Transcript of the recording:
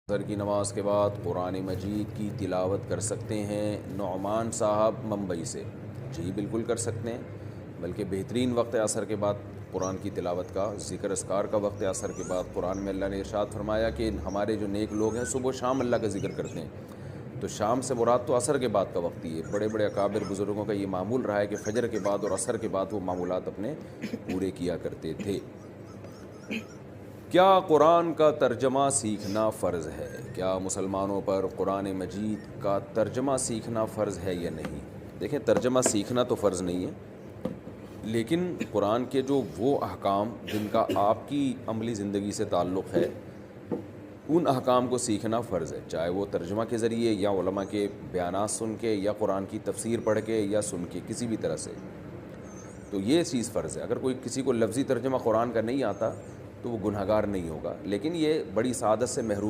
असर की नमाज के बाद कुरान मजीद की तिलावत कर सकते हैं नुअमान साहब मुंबई से। जी बिल्कुल कर सकते हैं, बल्कि बेहतरीन वक्त असर के बाद कुरान की तिलावत का ज़िक्र अस्कार का वक्त असर के बाद कुरान में अल्लाह ने इरशाद फरमाया कि हमारे जो नेक लोग हैं सुबह शाम अल्लाह का ज़िक्र करते हैं। तो शाम से मुराद तो असर के बाद का वक्त ही है। बड़े बड़े अकाबिर बुज़ुर्गों का ये मामूल रहा है कि फ़जर के बाद और असर के बाद वो मामूलात अपने पूरे किया करते थे। क्या कुरान का तर्जमा सीखना फ़र्ज़ है? क्या मुसलमानों पर कुरान मजीद का तर्जमा सीखना फ़र्ज़ है या नहीं? देखें, तर्जमा सीखना तो फ़र्ज़ नहीं है, लेकिन कुरान के जो वो अहकाम जिनका आपकी अमली ज़िंदगी से ताल्लुक़ है, उन अहकाम को सीखना फ़र्ज़ है, चाहे वो तर्जमा के ज़रिए या उलमा के बयानात सुन के या कुरान की तफसीर पढ़ के या सुन के, किसी भी तरह से। तो ये चीज़ फ़र्ज़ है। अगर कोई किसी को लफ्ज़ी तर्जमा कुरान का नहीं आता तो वो गुनहगार नहीं होगा, लेकिन ये बड़ी सआदत से महरूम